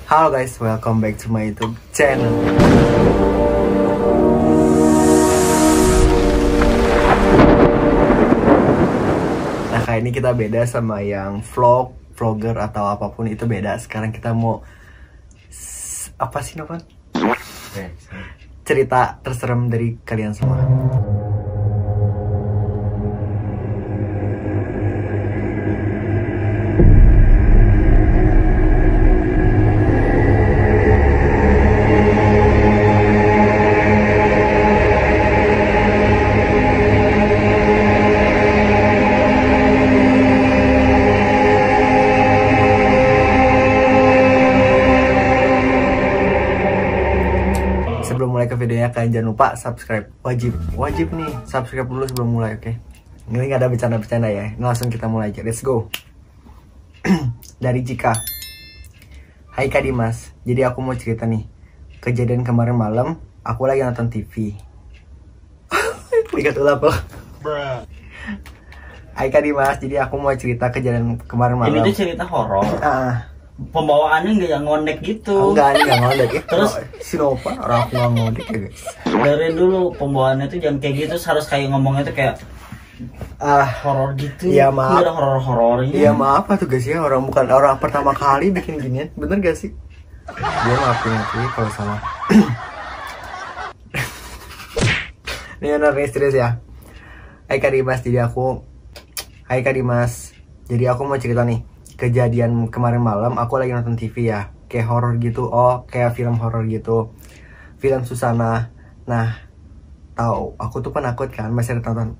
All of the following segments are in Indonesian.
Halo guys, welcome back to my YouTube channel. Nah, kali ini kita beda sama yang vlogger atau apapun itu beda. Sekarang kita mau apa sih, Novan? Cerita terserem dari kalian semua. Sebelum mulai ke videonya, kalian jangan lupa subscribe. Wajib nih subscribe dulu sebelum mulai, oke? Ini gak ada bercanda-bercanda ya. Ini langsung kita mulai aja, let's go. Dari Jika. Hai Kak Dimas, jadi aku mau cerita nih. Kejadian kemarin malam, aku lagi nonton TV. Ingat ulah kok. Hai Kak Dimas, jadi aku mau cerita kejadian kemarin malam. Ini tuh cerita horor. Pembawaannya nggak yang ngondek gitu. Enggak, ini nggak ngondek. Terus si Nova, orang aku nggak ngondek ya guys. dari dulu pembawaannya tuh jangan kayak gitu, harus kayak ngomongnya tuh kayak horor gitu. Iya maaf. Nggak ada horor-horornya. Iya maaf tuh guys ya, bukan orang pertama kali bikin ginian, bener gak sih? Dia maafin aku kalau salah. Ini bener nih, serius ya. Hai Kak Dimas, jadi aku mau cerita nih. Kejadian kemarin malam aku lagi nonton TV ya, kayak horor gitu. Kayak film horor gitu, film Susana. Nah, tahu aku tuh penakut kan, masih ada tonton.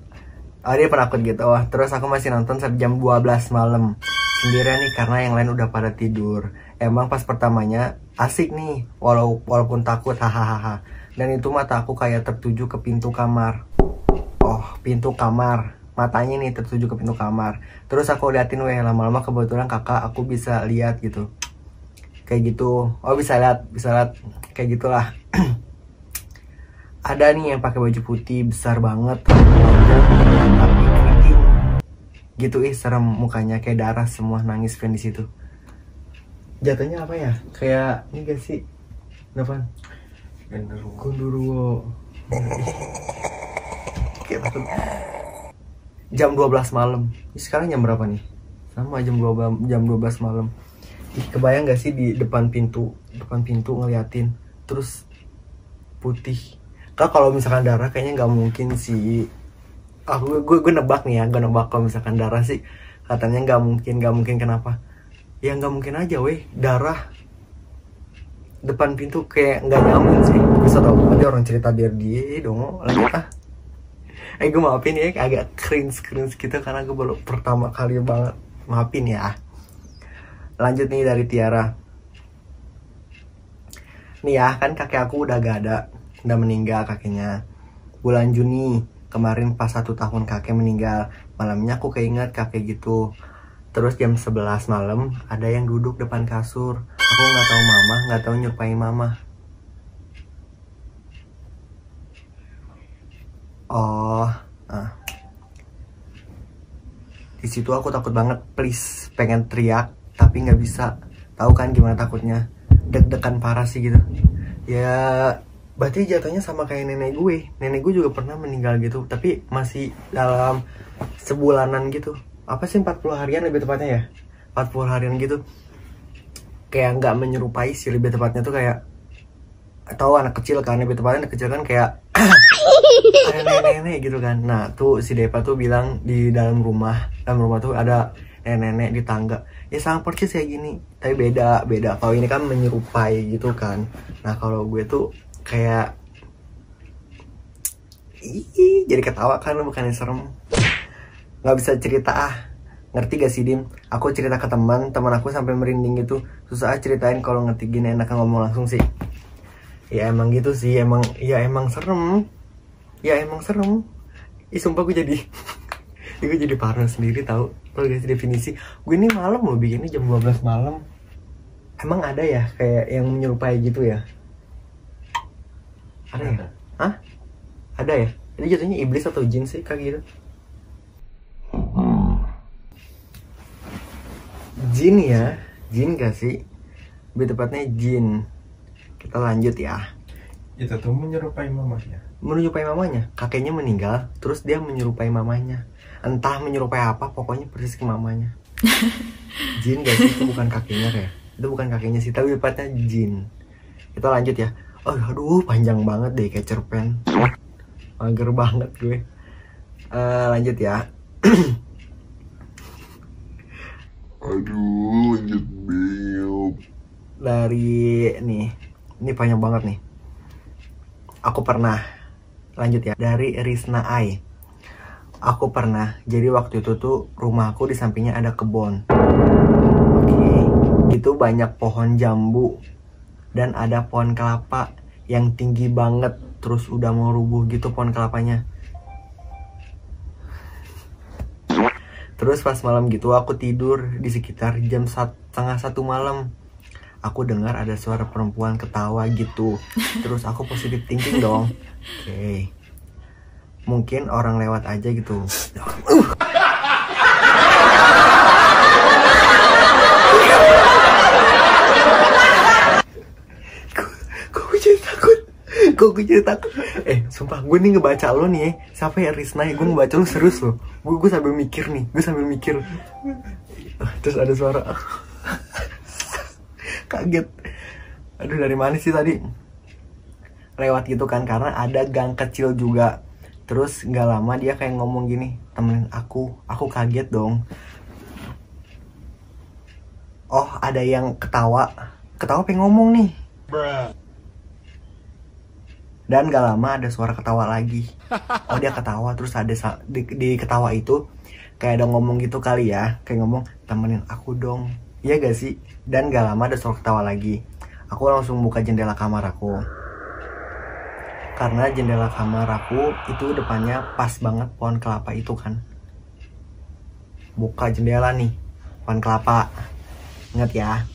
Dia penakut gitu. Terus aku masih nonton sampai jam 12 malam sendirian nih, karena yang lain udah pada tidur. Emang pas pertamanya asik nih, walaupun takut, hahaha. Dan itu mata aku kayak tertuju ke pintu kamar. Pintu kamar. Matanya nih tertuju ke pintu kamar. Terus aku liatin, lama-lama kebetulan kakak aku bisa lihat gitu. Kayak gitu. Bisa lihat kayak gitulah. Ada nih yang pakai baju putih besar banget, tapi keriting. Gitu serem mukanya, kayak darah semua, nangis fan di situ. Jatuhnya apa ya? Kayak ini gak sih? Novan? Gondoruo. Kayak takut. Jam 12 malam. Sekarang jam berapa nih? Sama jam 12 malam. Kebayang gak sih di depan pintu ngeliatin, terus putih. Kalau misalkan darah kayaknya nggak mungkin sih. Gue nebak nih ya, kalau misalkan darah sih katanya nggak mungkin. Kenapa? Ya nggak mungkin aja darah depan pintu, kayak nggak nyambung sih. Bisa tau ada orang cerita biar dia dong lanjut. Gue maafin ya, agak cringe gitu karena gue baru pertama kali banget. Maafin ya. Lanjut nih dari Tiara. Nih ya, kan kakek aku udah gak ada, udah meninggal kakeknya. Bulan Juni kemarin pas 1 tahun kakek meninggal. Malamnya aku keinget kakek gitu. Terus jam 11 malam ada yang duduk depan kasur. Aku nggak tahu mama, nggak tahu nyurupain mama. Di situ aku takut banget, please, pengen teriak tapi nggak bisa. Tahu kan gimana takutnya, deg-degan parah sih gitu. Ya berarti jatuhnya sama kayak nenek gue juga pernah meninggal gitu, tapi masih dalam sebulanan gitu. Apa sih, 40 harian lebih tepatnya ya, 40 harian gitu. Kayak nggak menyerupai sih, lebih tepatnya tuh kayak, atau anak kecil kan, lebih tepatnya anak kecil kan kayak nenek-nenek gitu kan. Nah tuh si Depa tuh bilang di dalam rumah tuh ada nenek-nenek di tangga. Ya sama persis kayak gini, tapi beda. Kalau ini kan menyerupai gitu kan. Nah kalau gue tuh kayak jadi ketawa kan, bukannya serem. Nggak bisa cerita ngerti gak sih Dim? Aku cerita ke teman aku sampai merinding gitu. Susah ceritain kalau ngerti gini, enak ngomong langsung sih. Ya emang gitu sih, emang serem. Sumpah gue jadi gue jadi parno sendiri tahu guys. Definisi gue ini malam loh, bikinnya jam 12 malam. Emang ada ya kayak yang menyerupai gitu ya? Ada ya? Ada ya? Ini jatuhnya iblis atau jin sih kayak gitu? Jin ya? Jin gak sih? Lebih tepatnya jin. Kita lanjut ya. Itu tuh menyerupai mamanya. Menyerupai mamanya. Kakeknya meninggal, terus dia menyerupai mamanya. Entah menyerupai apa, pokoknya persis ke mamanya. Jin gak sih? Itu bukan kakeknya kayak. Itu bukan kakeknya sih, tapi tepatnya jin. Kita lanjut ya. Oh, aduh, panjang banget deh kayak cerpen. Mager banget gue. Lanjut ya. Aduh, lanjut bingung. Dari nih, ini panjang banget nih. Aku pernah, lanjut ya, dari Risna Ai. Aku pernah, jadi waktu itu tuh rumahku di sampingnya ada kebun. Oke, itu banyak pohon jambu dan ada pohon kelapa yang tinggi banget, terus udah mau rubuh gitu pohon kelapanya. Terus pas malam gitu aku tidur di sekitar jam 1:30 malam. Aku dengar ada suara perempuan ketawa gitu. Terus aku positif thinking dong. Oke. Mungkin orang lewat aja gitu. Kok gue jadi takut? Kok gue jadi takut? Sumpah gue nih ngebaca lo nih ya. Siapa ya Risna ya? Gue ngebaca lo serius lo. Gue sambil mikir nih. Gue sambil mikir. Terus ada suara. Kaget. Aduh, dari mana sih tadi? Lewat gitu kan, karena ada gang kecil juga. Terus gak lama dia kayak ngomong gini, temenin aku kaget dong. Oh, ada yang ketawa pengen ngomong nih. Dan gak lama ada suara ketawa lagi. Oh, dia ketawa, terus ada di ketawa itu kayak ada ngomong gitu kali ya. Kayak ngomong, temenin aku dong. Iya gak sih? Dan gak lama ada suara ketawa lagi. Aku langsung buka jendela kamar aku. Karena jendela kamar aku itu depannya pas banget pohon kelapa itu kan. Buka jendela nih, pohon kelapa. Ingat ya.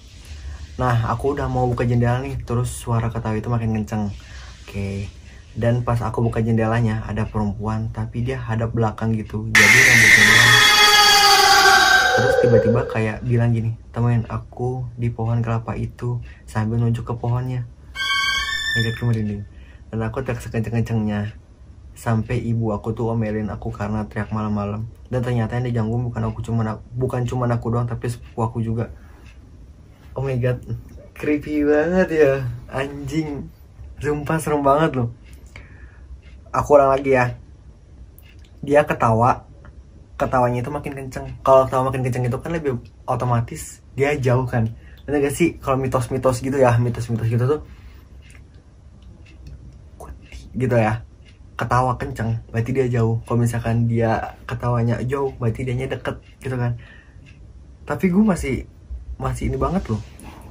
Nah, aku udah mau buka jendela nih, terus suara ketawa itu makin kenceng. Oke. Dan pas aku buka jendelanya, ada perempuan, tapi dia hadap belakang gitu. Jadi rambutnya doang. Terus tiba-tiba kayak bilang gini, temenin aku di pohon kelapa itu, sambil nunjuk ke pohonnya. Agak merinding. Dan aku teriak sekenceng-kencengnya. Sampai ibu aku tuh omelin aku karena teriak malam-malam. Dan ternyata yang diganggu bukan cuma aku doang, tapi sepupu aku juga. Oh my god, creepy banget ya. Anjing. Sumpah serem banget loh. Aku ulang lagi ya. Dia ketawanya itu makin kenceng. Kalau ketawa makin kenceng itu kan lebih otomatis dia jauh kan. Bener gak sih? Kalau mitos-mitos gitu ya, mitos-mitos gitu tuh gitu ya, ketawa kenceng berarti dia jauh. Kalau misalkan dia ketawanya jauh berarti dianya deket gitu kan. Tapi gue masih ini banget loh.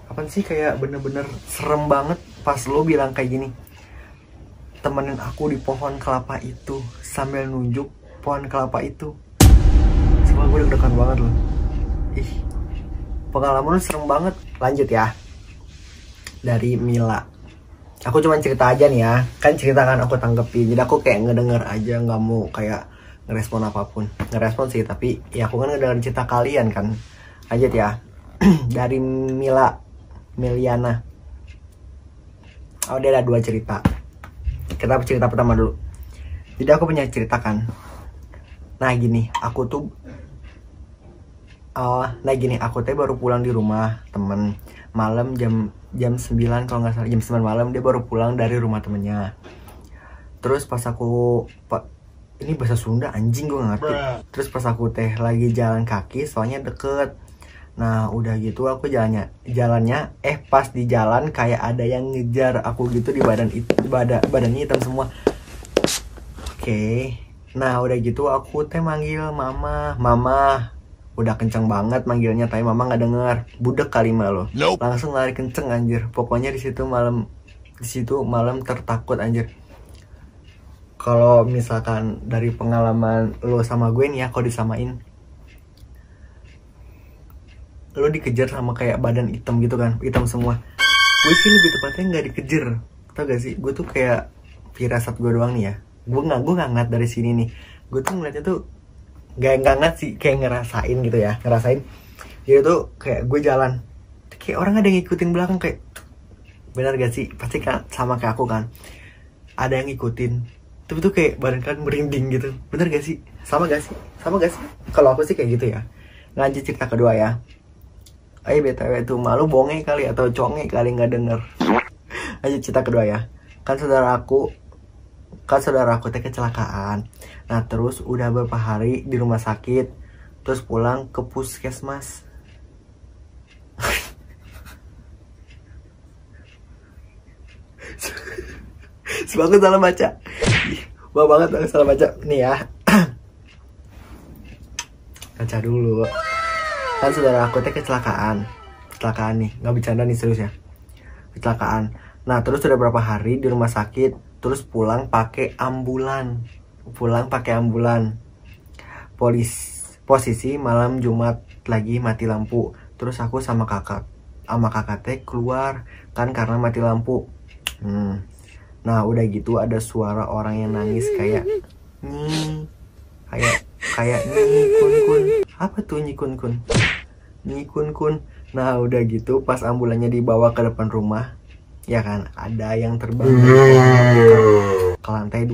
Apaan sih, kayak bener-bener serem banget pas lo bilang kayak gini, temenin aku di pohon kelapa itu, sambil nunjuk pohon kelapa itu. Semua gue deg-degan banget loh. Ih, pengalaman lo serem banget. Lanjut ya. Dari Mila. Aku cuma cerita aja nih ya, kan cerita kan aku tanggepi, jadi aku kayak ngedenger aja, nggak mau kayak ngerespon apapun. Ngerespon sih, tapi ya aku kan ngedenger cerita kalian kan. Lanjut ya. Dari Miliana. Oh, dia ada 2 cerita. Kita cerita pertama dulu. Jadi aku punya cerita kan. Nah gini, aku tuh baru pulang di rumah temen malam jam 9 kalau nggak salah, jam 9 malam dia baru pulang dari rumah temennya. Terus pas aku ini bahasa Sunda anjing gue nggak ngerti. Terus pas aku lagi jalan kaki soalnya deket. Nah udah gitu aku jalannya pas di jalan kayak ada yang ngejar aku gitu di badannya hitam semua. Oke. Nah udah gitu aku manggil mama. Udah kenceng banget manggilnya, tapi mama nggak denger. Budek kali lo. Nope. Langsung lari kenceng anjir. Pokoknya di situ malam tertakut anjir. Kalau misalkan dari pengalaman lo sama gue nih ya, kalau disamain, lo dikejar sama kayak badan hitam gitu kan, hitam semua. Gue sih lebih tepatnya nggak dikejar, tau gak sih? Gue tuh kayak firasat gue doang nih ya. Gue nggak ngeliat dari sini nih. Gue tuh ngeliatnya tuh gak ngeliat sih, kayak ngerasain gitu ya, Jadi tuh kayak gue jalan kayak orang ada yang ngikutin belakang kayak, benar gak sih? Pasti kan sama kayak aku kan, ada yang ngikutin, tapi tuh kayak badan kalian merinding gitu, bener gak sih? Sama gak sih? Kalau aku sih kayak gitu ya. Lanjut cerita kedua ya. BTW tuh malu bonge kali atau conge kali nggak denger. Lanjut cerita kedua ya. Kan saudara aku teh kecelakaan. Nah terus udah beberapa hari di rumah sakit, terus pulang ke puskesmas. Aku salah baca. Wah banget aku salah baca. Nih ya. Baca dulu. Kan saudara aku teh kecelakaan nih, nggak bercanda nih, serius ya, kecelakaan. Nah terus udah berapa hari di rumah sakit, terus pulang pakai ambulan. Posisi malam Jumat lagi mati lampu. Terus aku sama kakak teh keluar kan karena mati lampu. Nah udah gitu ada suara orang yang nangis kayak kun. Apa tuh kun? Nah udah gitu pas ambulannya dibawa ke depan rumah, ya kan ada yang terbang ke lantai 2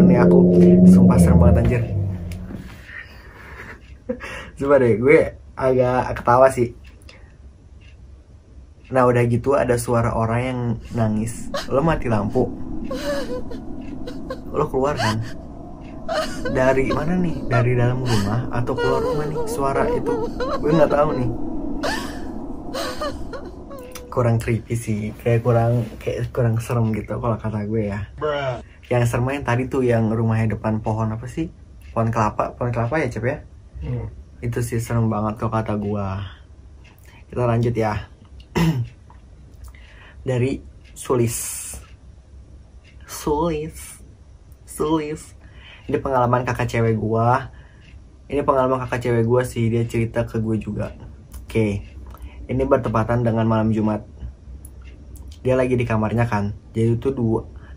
nih. Aku sumpah serem banget anjir. Coba deh, gue agak ketawa sih. Nah udah gitu ada suara orang yang nangis. Lo mati lampu, lo keluar kan? Dari mana nih? Dari dalam rumah atau keluar rumah nih? Suara itu gue nggak tahu nih. Kurang creepy sih, kayak kurang serem gitu kalau kata gue ya. Yang serem yang tadi tuh yang rumahnya depan pohon apa sih? Pohon kelapa ya Cep ya? Itu sih serem banget kalau kata gue. Kita lanjut ya. Dari Sulis. Ini pengalaman kakak cewek gue sih, dia cerita ke gue juga. Oke. Ini bertepatan dengan malam Jumat. Dia lagi di kamarnya kan. Jadi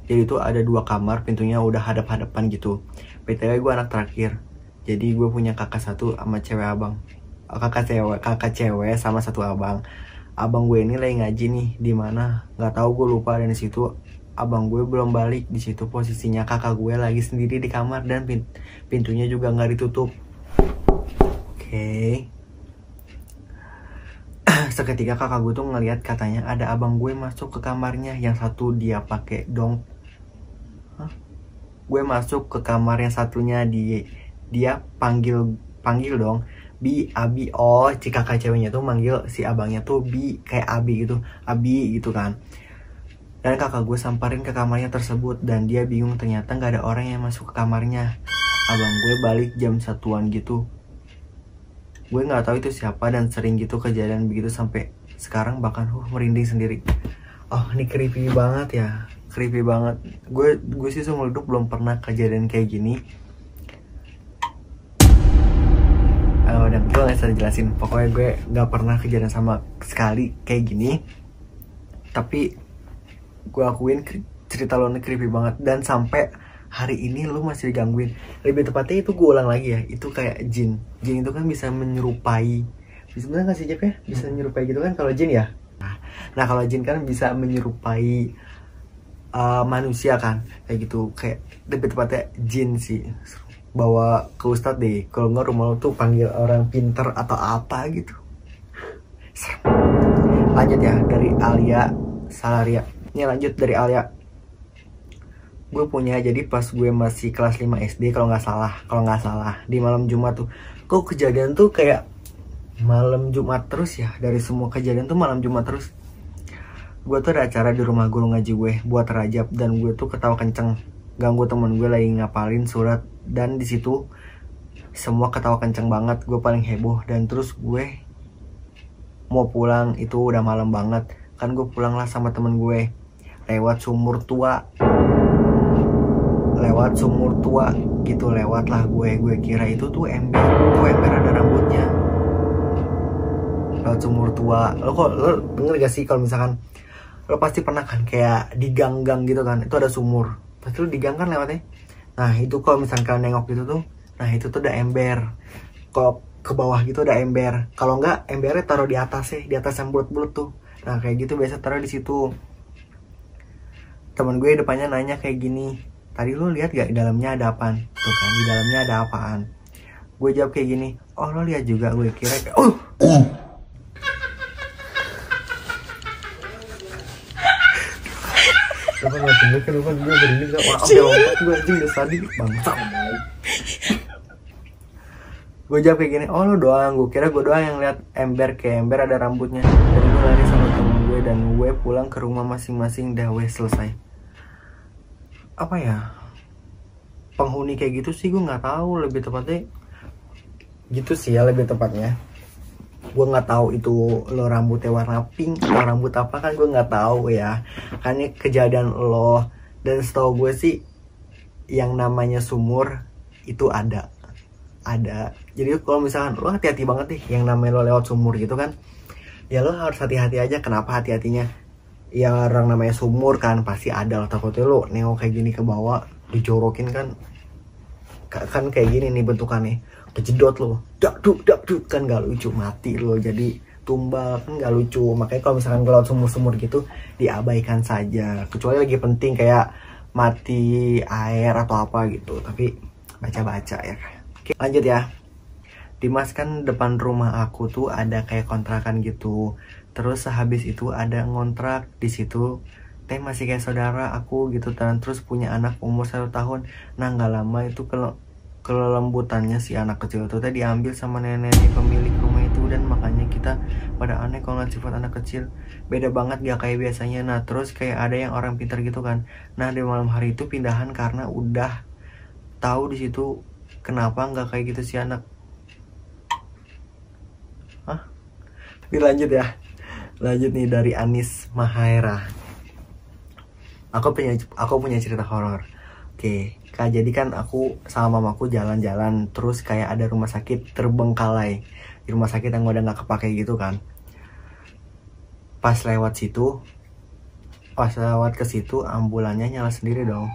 itu ada 2 kamar, pintunya udah hadap-hadapan gitu. BTW gue anak terakhir. Jadi gue punya kakak satu sama cewek abang. Kakak cewek sama satu abang. Abang gue ini lagi ngaji nih di mana? Nggak tahu, gue lupa. Dan di situ abang gue belum balik. Di situ posisinya kakak gue lagi sendiri di kamar dan pintunya juga nggak ditutup. Oke. Seketika kakak gue tuh ngeliat katanya ada abang gue masuk ke kamarnya. Yang satu dia pakai dong. Gue masuk ke kamar yang satunya, dia panggil dong. Abi. Oh, si kakak ceweknya tuh manggil si abangnya tuh Bi, kayak Abi gitu kan. Dan kakak gue samperin ke kamarnya tersebut dan dia bingung, ternyata nggak ada orang yang masuk ke kamarnya. Abang gue balik jam 1-an gitu. Gue nggak tahu itu siapa dan sering gitu kejadian begitu sampai sekarang, bahkan merinding sendiri. Oh ini creepy banget ya, creepy banget. Gue sih seumur hidup belum pernah kejadian kayak gini. Dan gue nggak bisa jelasin. Pokoknya gue nggak pernah kejadian sama sekali kayak gini. Tapi gue akuin cerita lo ini creepy banget. Dan sampai hari ini lo masih digangguin. Lebih tepatnya itu gue ulang lagi ya, itu kayak jin itu kan bisa menyerupai, sebenarnya nggak sih Jep ya, bisa menyerupai gitu kan kalau jin ya. Nah kalau jin kan bisa menyerupai manusia kan, kayak gitu. Kayak lebih tepatnya jin sih. Bawa ke ustadz deh, kalau nggak rumah lo tuh panggil orang pinter atau apa gitu. Lanjut ya, dari Alia Salaria. Ini lanjut dari Alia. Gue punya, jadi pas gue masih kelas 5 SD kalau nggak salah di malam Jumat tuh. Kok kejadian tuh kayak malam Jumat terus ya, dari semua kejadian tuh malam Jumat terus. Gue tuh ada acara di rumah guru ngaji gue buat rajab, dan gue tuh ketawa kenceng ganggu temen gue lagi ngapalin surat, dan di situ semua ketawa kenceng banget. Gue paling heboh, dan terus gue mau pulang, itu udah malam banget kan. Gue pulang lah sama temen gue lewat sumur tua gitu, lewat lah gue kira itu tuh ember ada rambutnya. Lewat sumur tua. Lo denger gak sih kalau misalkan lo pasti pernah kan kayak di gang-gang gitu kan, itu ada sumur, pasti lo di gang kan lewatnya. Nah itu kalau misalkan kalian nengok gitu tuh, nah itu tuh ada ember. Kalau ke bawah gitu ada ember. Kalau enggak embernya taruh di atas sih, di atas yang bulat-bulat tuh. Nah kayak gitu biasa taruh di situ. Temen gue depannya nanya kayak gini, tadi lu lihat gak di dalamnya ada apaan? Tuh kan di dalamnya ada apaan? Gue jawab kayak gini, oh lo lihat juga. Gue kira kayak kenapa gue berani gak? Wah udah lompat gue anjing udah sadik bangsa. Gue jawab kayak gini, oh lo doang. Gue kira gue doang yang lihat ember, kayak ember ada rambutnya. Dan gue lari sama temen gue dan gue pulang ke rumah masing-masing. Dah wes selesai. Apa ya, penghuni kayak gitu sih gue nggak tahu, lebih tepatnya gitu sih ya, lebih tepatnya gue nggak tahu itu lo rambutnya warna pink atau rambut apa, kan gue nggak tahu ya, kan ini kejadian lo. Dan setahu gue sih yang namanya sumur itu ada. Jadi kalau misalkan lo hati-hati banget nih yang namanya lo lewat sumur gitu kan, ya lo harus hati-hati aja. Kenapa hati-hatinya? Ya orang namanya sumur kan pasti ada lah, takutnya lo nengok kayak gini ke bawah dijorokin kan kayak gini nih bentukannya, kejedot lo dakduk kan gak lucu, mati lo jadi tumbal kan gak lucu. Makanya kalau misalkan ke laut sumur-sumur gitu diabaikan saja, kecuali lagi penting kayak mati air atau apa gitu, tapi baca-baca ya. Oke, lanjut ya. Dimas, kan depan rumah aku tuh ada kayak kontrakan gitu. Terus sehabis itu ada ngontrak di situ. Teh masih kayak saudara aku gitu, dan terus punya anak umur 1 tahun. Nah nggak lama itu kelembutannya si anak kecil itu teh diambil sama nenek pemilik rumah itu, dan makanya kita pada aneh kalau ngeliat sifat anak kecil beda banget gak kayak biasanya. Nah terus kayak ada yang orang pintar gitu kan. Nah di malam hari itu pindahan karena udah tahu di situ. Kenapa nggak kayak gitu si anak? Hah? Dilanjut ya. Lanjut nih dari Anis Mahaira. Aku punya cerita horor. Oke, Kak, jadi kan aku sama mamaku jalan-jalan, terus kayak ada rumah sakit terbengkalai. Di rumah sakit yang udah nggak kepake gitu kan. Pas lewat ke situ ambulannya nyala sendiri dong.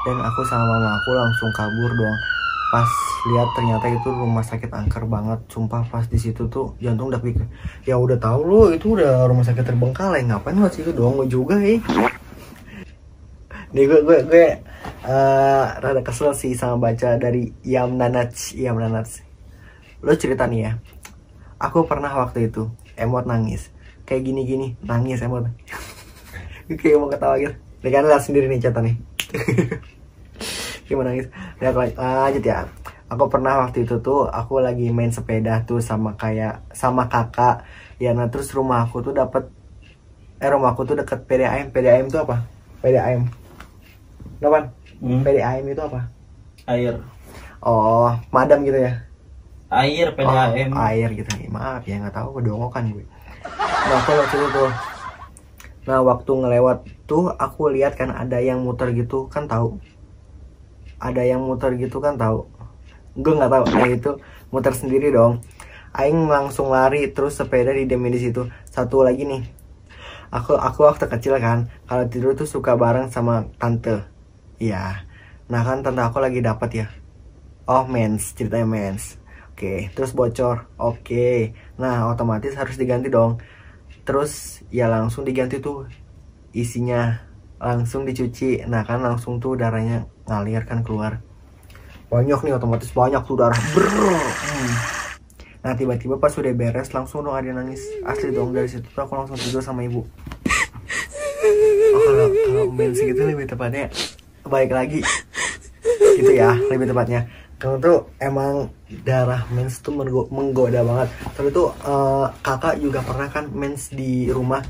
Dan aku sama mama aku langsung kabur dong. Pas lihat ternyata itu rumah sakit angker banget, sumpah. Pas di situ tuh jantung udah pikir, ya udah tahu lo itu udah rumah sakit terbengkalai, ngapain lo situ doang juga nih gue rada kesel sih sama baca dari Yamnanach. Lo cerita nih ya, aku pernah waktu itu emot nangis kayak gini nangis emot kayak mau ketawa gitu. Dengan lihat sendiri nih catatan nih gimana nangis. Lanjut ya. Aku pernah waktu itu tuh aku lagi main sepeda tuh sama kakak ya. Nah terus rumahku tuh deket PDAM. PDAM itu apa? PDAM Nopan? PDAM itu apa? Air. Oh, madam gitu ya? Air, PDAM. Oh, air gitu. Maaf ya, nggak tahu, kedongokan gue. Nah aku waktu itu tuh, waktu ngelewat tuh aku lihat kan ada yang muter gitu kan, tahu? Gue nggak tahu. Nah itu muter sendiri dong. Aing langsung lari, terus sepeda didemin di situ. Satu lagi nih, aku waktu kecil kan kalau tidur tuh suka bareng sama tante. Iya. Nah kan tante aku lagi dapat ya. Oh mens, ceritanya mens. Oke, terus bocor. Oke. Nah otomatis harus diganti dong. Terus ya langsung diganti tuh isinya, langsung dicuci. Nah kan langsung tuh darahnya ngalir kan keluar. Banyak nih, otomatis banyak tuh darah. Nah tiba-tiba pas udah beres langsung dong ada nangis. Asli dong, dari situ tuh aku langsung tidur sama ibu. Oh kalau mens gitu lebih tepatnya baik lagi gitu ya, lebih tepatnya. Karena tuh emang darah mens tuh menggoda banget. Tapi tuh kakak juga pernah kan mens di rumah.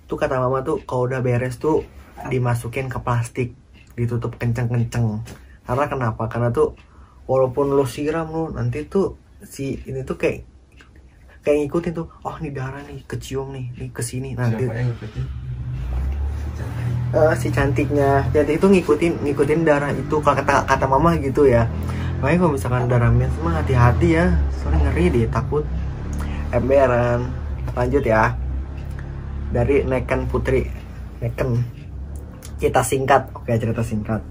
Tuh kata mama tuh kalau udah beres tuh dimasukin ke plastik, ditutup kenceng-kenceng. Karena kenapa? Karena tuh walaupun lo siram lo nanti tuh si ini tuh kayak ngikutin tuh. Oh nih darah nih kecium nih kesini nanti. Siapa yang ngikutin? Si cantiknya. Jadi itu ngikutin darah itu, kalau kata mama gitu ya. Makanya kalau misalkan darah mens mah hati-hati ya, soalnya ngeri deh, takut emberan. Lanjut ya. Dari Neken Putri. Neken. Kita singkat. Oke, cerita singkat.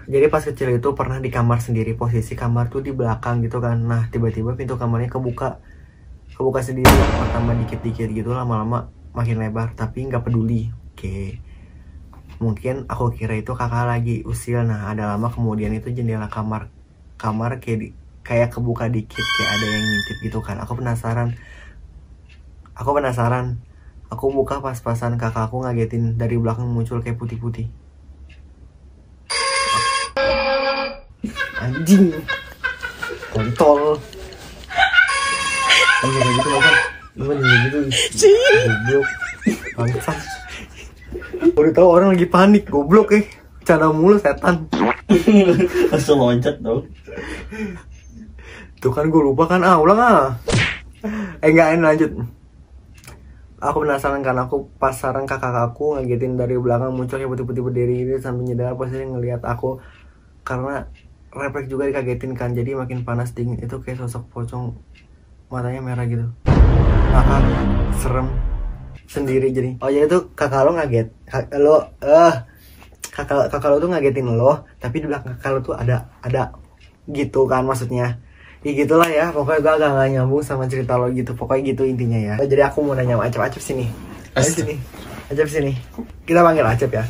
Jadi pas kecil itu pernah di kamar sendiri, posisi kamar tuh di belakang gitu kan. Nah tiba-tiba pintu kamarnya kebuka sendiri. Pertama dikit-dikit gitu, lama-lama makin lebar, tapi nggak peduli. Oke, mungkin aku kira itu kakak lagi usil. Nah ada lama kemudian itu jendela kamar kayak kebuka dikit, kayak ada yang ngintip gitu kan. Aku penasaran. Aku buka pas-pasan, kakak aku ngagetin dari belakang muncul kayak putih-putih. Anjing, kontol. Anjing kayak gitu makan. Gimana gitu? Goblok. Bangsat. Udah tahu orang lagi panik, goblok Canda mulu setan. Langsung loncat dong. Tuh kan gue lupa kan, ulang. Enggak, ini lanjut. Aku penasaran kan, aku pasaran kakak aku ngagetin dari belakang muncul kayak putih-putih berdiri gitu sambil nyedar pasti ngelihat aku. Karena refleks juga dikagetin kan, jadi makin panas dingin. Itu kayak sosok pocong, matanya merah gitu. Kakak serem sendiri jadi. Oh jadi tuh kakak lo ngaget, kakak lo tuh ngagetin lo, tapi di belakang kakak lo tuh ada gitu kan maksudnya. Ya gitulah ya, pokoknya gue agak gak nyambung sama cerita lo gitu. Pokoknya gitu intinya ya. Jadi aku mau nanya sama Acep sini. Acep sini. Kita panggil Acep ya.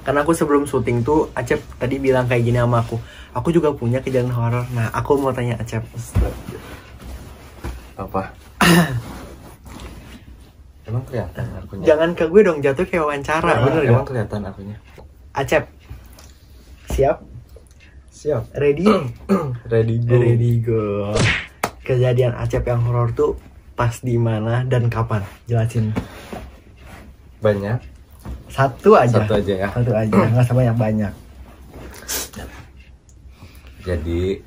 Karena aku sebelum syuting tuh Acep tadi bilang kayak gini sama aku. Aku juga punya kejadian horor. Nah aku mau tanya Acep. Apa? Emang kelihatan akunya? Jangan ke gue dong, jatuh kayak wawancara. Bener Emang gak? kelihatan akunya? Acep, siap? Siap. Ready? Ready go. Ready go. Kejadian Acep yang horor tuh pas di mana dan kapan? Jelasin. Banyak. Satu aja ya. Satu aja, nggak usah banyak. Jadi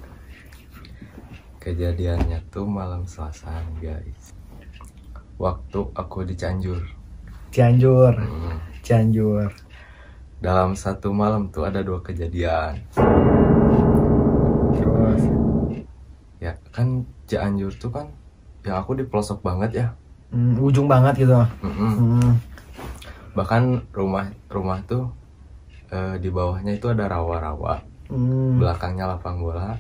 kejadiannya tuh malam Selasa guys. Waktu aku di Cianjur. Cianjur. Dalam satu malam tuh ada 2 kejadian. Terus? Ya kan Cianjur tuh kan, ya aku di pelosok banget ya. Ujung banget gitu. Bahkan rumah tuh di bawahnya itu ada rawa-rawa. Belakangnya lapang bola.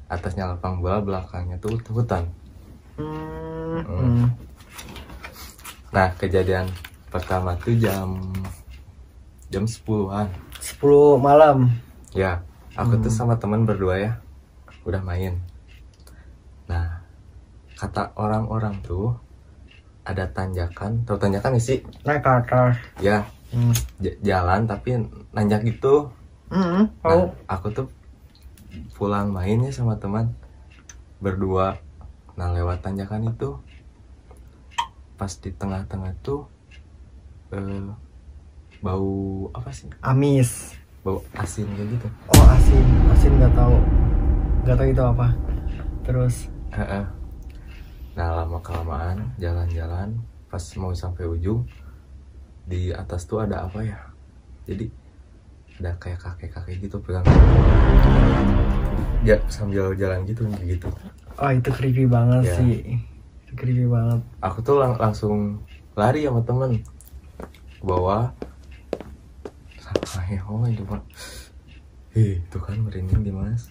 Atasnya lapang bola, belakangnya tuh hutan. Nah kejadian pertama tuh jam 10-an. 10 malam. Ya, aku tuh sama teman berdua ya, udah main. Nah, kata orang-orang tuh ada tanjakan, tahu tanjakan gak sih? Naik ke atas. Ya, jalan tapi nanjak gitu. Nah, aku tuh pulang mainnya sama teman berdua. Nah, lewat tanjakan itu, pas di tengah-tengah tuh bau apa sih? Amis. Bau asin kayak gitu. Oh asin nggak tahu itu apa. Terus? Nah lama kelamaan jalan-jalan, pas mau sampai ujung, di atas tuh ada apa ya? Jadi ada kayak kakek-kakek gitu pegang ya sambil jalan gitu. Oh itu creepy banget ya. Sih. Itu creepy banget. Aku tuh langsung lari sama temen ke bawah. Itu pak, itu kan merinding di mas.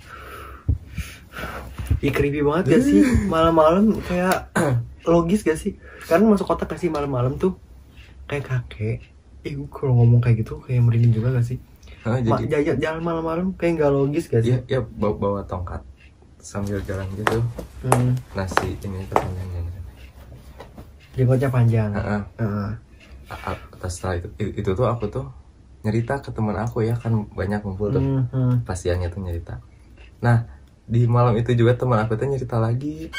Ih creepy banget gak sih malam-malam, kayak logis gak sih? Karena masuk kotak gak sih malam-malam tuh kayak kakek. Kalau ngomong kayak gitu kayak merinding juga gak sih? Jadi jalan malam-malam kayak gak logis gak sih? Iya bawa tongkat sambil jalan gitu. Nasi ini tuh panjangnya. Jenggotnya panjang. Atas setelah itu tuh aku tuh nyerita ke teman aku ya, kan banyak ngumpul tuh. Pas siangnya tuh nyerita. Nah di malam itu juga teman aku tuh nyerita lagi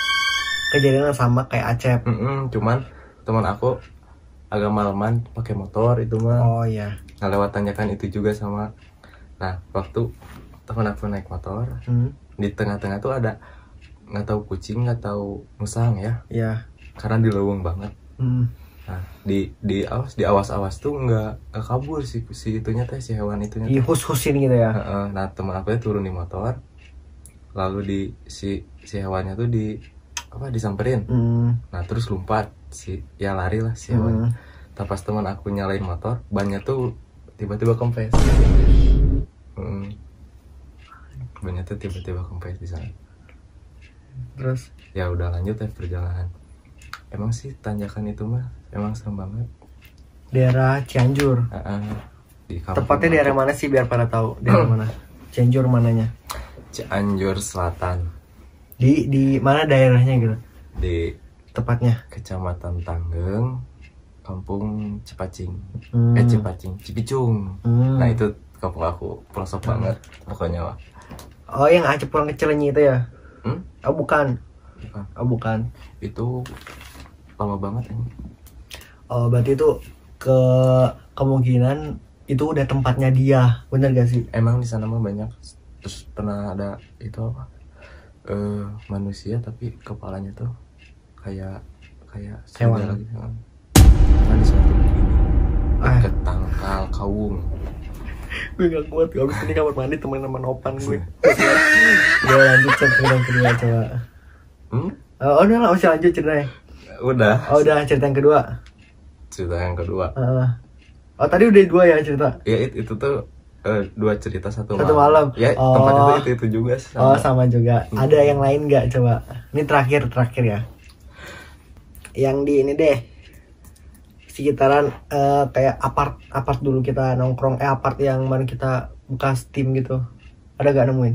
kejadian sama kayak Acep. Cuman teman aku agak malaman pakai motor itu mah. Oh iya. Nah lewat tanjakan itu juga sama. Nah waktu teman aku naik motor, di tengah-tengah tuh ada nggak tahu kucing nggak tahu musang ya. Iya. Karena di leuweung banget. Nah di awas tuh nggak kabur si itunya teh, si hewan itunya. Dihus-husin gitu ya. Nah teman aku turun di motor, lalu si hewannya tuh disamperin. Nah terus lompat lari lah si hewan. Pas teman aku nyalain motor, bannya tuh tiba-tiba kempes. Banyak tuh tiba-tiba kempes di sana. Terus Ya udah lanjut ya perjalanan. Emang sih tanjakan itu mah emang serem banget. daerah Cianjur. Di kampung Tepatnya daerah mana sih biar pada tahu daerah mana? Cianjur mananya? Cianjur Selatan. Di mana daerahnya gitu? Di Tepatnya. Kecamatan Tanggeng, Kampung Cipacing. Cipicung. Nah itu kampung aku, pelosok banget pokoknya mah. Oh, yang Aceh pulang ke Cilenyi itu ya? Oh bukan. Oh bukan. Itu lama banget ini. Oh berarti itu kemungkinan itu udah tempatnya dia, bener gak sih? Emang di sana mah banyak. Terus pernah ada itu apa? Manusia tapi kepalanya tuh kayak hewan gitu. Nah di sana tuh begini. Deket tangkal kaung. Gue gak kuat, gak bisa di kamar mandi temen sama Nopan gue. Gue lanjut cerita yang kedua coba. Oh udah lah, masih lanjut ceritanya. Udah. Oh udah, cerita yang kedua. Cerita yang kedua. Oh tadi udah 2 ya cerita? Ya itu tuh 2 cerita satu malam. Ya tempatnya tuh itu juga sama. Oh sama juga. Ada yang lain gak coba? Ini terakhir ya. Yang di ini deh, sekitaran kayak apart dulu kita nongkrong, apart yang mana kita bekas tim gitu. Ada gak nemuin?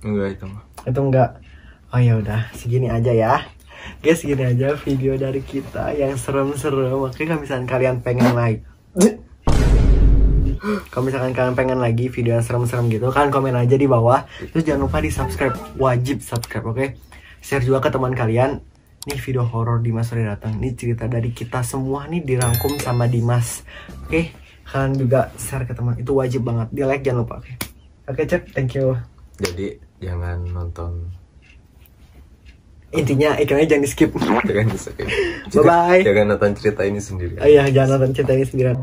Enggak itu mah. Itu enggak. Oh ya udah, segini aja ya. Guys, segini aja video dari kita yang serem-serem. Oke, kalau misalkan kalian pengen lagi video yang serem-serem gitu, kalian komen aja di bawah. Terus jangan lupa di subscribe, wajib subscribe, oke? Share juga ke teman kalian. Nih video horor Dimas Sore Datang. Nih cerita dari kita semua nih dirangkum sama Dimas. Oke, kalian juga share ke teman. Itu wajib banget. Di like jangan lupa. Oke, Cek. Thank you. Jadi jangan nonton. Intinya ikannya jangan di skip. Jangan di skip. Bye bye. Jangan nonton cerita ini sendiri. Oh iya, jangan nonton cerita ini sendirian.